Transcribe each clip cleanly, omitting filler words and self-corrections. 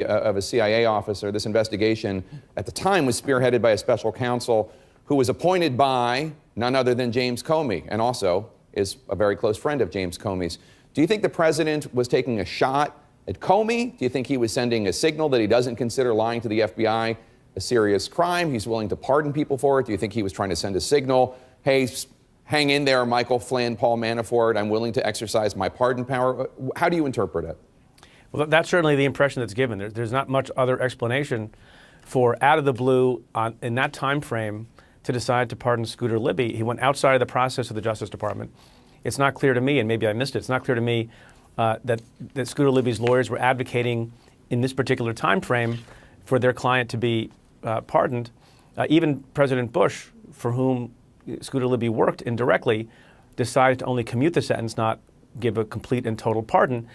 of a CIA officer. This investigation at the time was spearheaded by a special counsel who was appointed by none other than James Comey, and also is a very close friend of James Comey's. Do you think the president was taking a shot at Comey? Do you think he was sending a signal that he doesn't consider lying to the FBI a serious crime? He's willing to pardon people for it. Do you think he was trying to send a signal, hey, hang in there, Michael Flynn, Paul Manafort, I'm willing to exercise my pardon power? How do you interpret it? Well, that's certainly the impression that's given. There's not much other explanation for, out of the blue, in that time frame, to decide to pardon Scooter Libby. He went outside of the process of the Justice Department. It's not clear to me, and maybe I missed it, it's not clear to me that Scooter Libby's lawyers were advocating in this particular time frame for their client to be pardoned. Even President Bush, for whom Scooter Libby worked indirectly, decided to only commute the sentence, not give a complete and total pardon.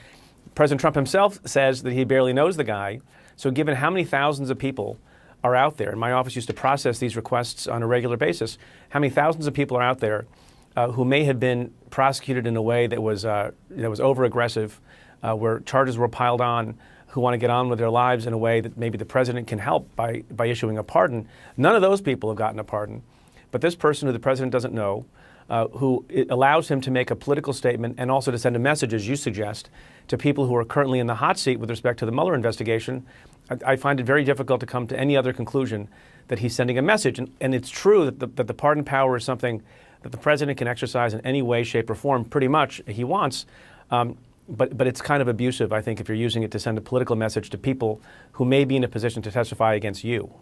President Trump himself says that he barely knows the guy. So given how many thousands of people are out there, and my office used to process these requests on a regular basis, how many thousands of people are out there who may have been prosecuted in a way that was over-aggressive, where charges were piled on, who want to get on with their lives in a way that maybe the president can help by issuing a pardon. None of those people have gotten a pardon. But this person who the president doesn't know, who it allows him to make a political statement and also to send a message, as you suggest, to people who are currently in the hot seat with respect to the Mueller investigation, I find it very difficult to come to any other conclusion that he's sending a message. And it's true that the pardon power is something that the president can exercise in any way, shape, or form, pretty much he wants. But it's kind of abusive, I think, if you're using it to send a political message to people who may be in a position to testify against you.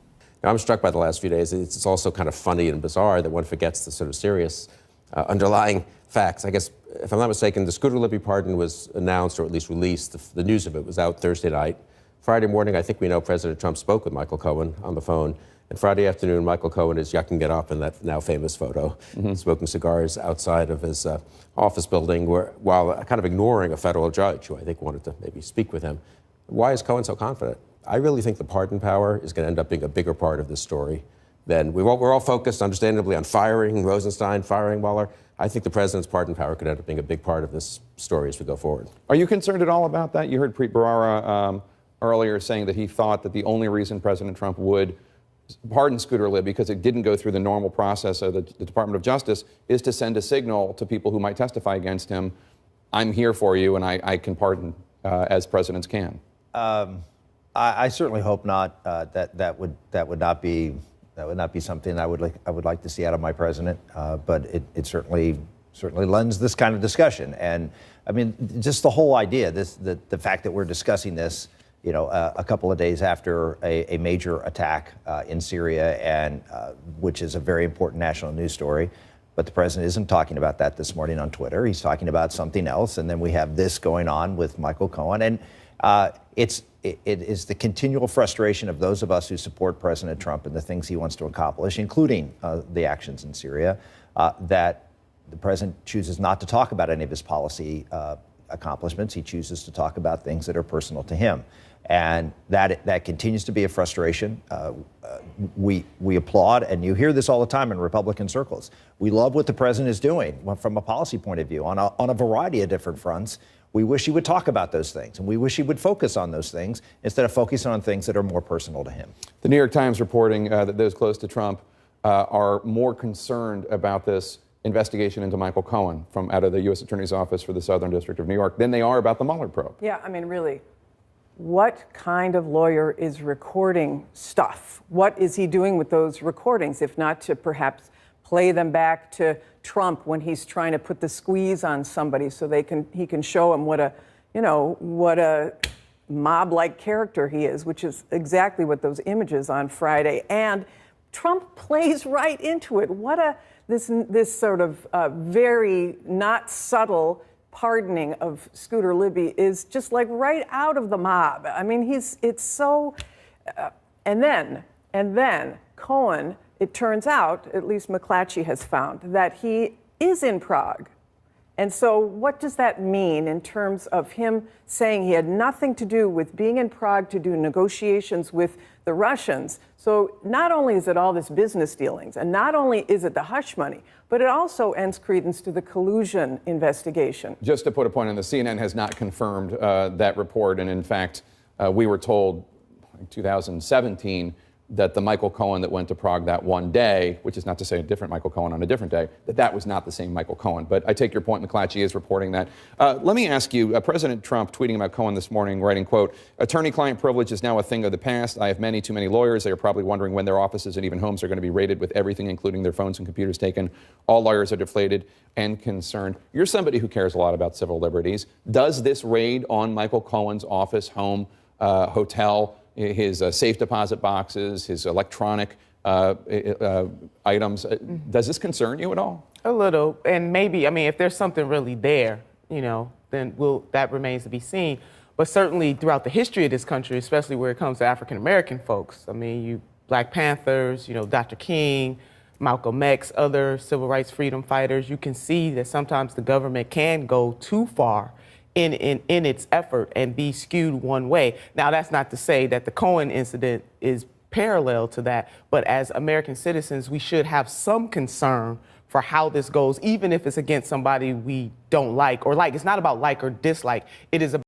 Now, I'm struck by the last few days. It's also kind of funny and bizarre that one forgets the sort of serious underlying facts. I guess, if I'm not mistaken, the Scooter Libby pardon was announced, or at least released. The news of it was out Thursday night. Friday morning, I think we know President Trump spoke with Michael Cohen on the phone. And Friday afternoon, Michael Cohen is yucking it up in that now famous photo, smoking cigars outside of his office building, while kind of ignoring a federal judge who I think wanted to maybe speak with him. Why is Cohen so confident? I really think the pardon power is going to end up being a bigger part of this story than we're all focused, understandably, on firing Rosenstein, firing Mueller. I think the president's pardon power could end up being a big part of this story as we go forward. Are you concerned at all about that? You heard Preet Bharara earlier saying that he thought that the only reason President Trump would pardon Scooter Libby, because it didn't go through the normal process of the Department of Justice, is to send a signal to people who might testify against him. I'm here for you, and I can pardon as presidents can. I certainly hope not. That would not be something I would like to see out of my president. But it certainly lends this kind of discussion. And I mean, just the whole idea, the fact that we're discussing this, a couple of days after a major attack in Syria, and which is a very important national news story. But the president isn't talking about that this morning on Twitter. He's talking about something else. And then we have this going on with Michael Cohen. And it is the continual frustration of those of us who support President Trump and the things he wants to accomplish, including the actions in Syria, that the president chooses not to talk about any of his policy accomplishments. He chooses to talk about things that are personal to him. And that continues to be a frustration. We applaud, and you hear this all the time in Republican circles. We love what the president is doing from a policy point of view on a variety of different fronts. We wish he would talk about those things, and we wish he would focus on those things instead of focusing on things that are more personal to him. The New York Times reporting that those close to Trump are more concerned about this investigation into Michael Cohen from out of the U.S. Attorney's Office for the Southern District of New York than they are about the Mueller probe. Yeah, I mean, really, what kind of lawyer is recording stuff? What is he doing with those recordings, if not to perhaps play them back to Trump when he's trying to put the squeeze on somebody so he can show him what a mob-like character he is, which is exactly what those images on Friday. And Trump plays right into it. This sort of very not subtle pardoning of Scooter Libby is just like right out of the mob. I mean, it's so, and then Cohen, it turns out, at least McClatchy has found, that he is in Prague. And so what does that mean in terms of him saying he had nothing to do with being in Prague to do negotiations with the Russians? So not only is it all this business dealings, and not only is it the hush money, but it also ends credence to the collusion investigation. Just to put a point on, the CNN has not confirmed that report. And in fact, we were told 2017, that the Michael Cohen that went to Prague that one day, which is not to say a different Michael Cohen on a different day, that was not the same Michael Cohen. But I take your point. McClatchy is reporting that. Let me ask you, President Trump tweeting about Cohen this morning, writing, quote, attorney-client privilege is now a thing of the past. I have too many lawyers. They are probably wondering when their offices and even homes are going to be raided with everything, including their phones and computers taken. All lawyers are deflated and concerned. You're somebody who cares a lot about civil liberties. Does this raid on Michael Cohen's office, home, hotel, his safe deposit boxes, his electronic items, does this concern you at all? A little, and maybe, I mean, if there's something really there, then that remains to be seen. But certainly throughout the history of this country, especially where it comes to African American folks, I mean, you Black Panthers, Dr. King, Malcolm X, other civil rights freedom fighters, you can see that sometimes the government can go too far in its effort and be skewed one way. Now, that's not to say that the Cohen incident is parallel to that, but as American citizens, we should have some concern for how this goes, even if it's against somebody we don't like or like. It's not about like or dislike. It is about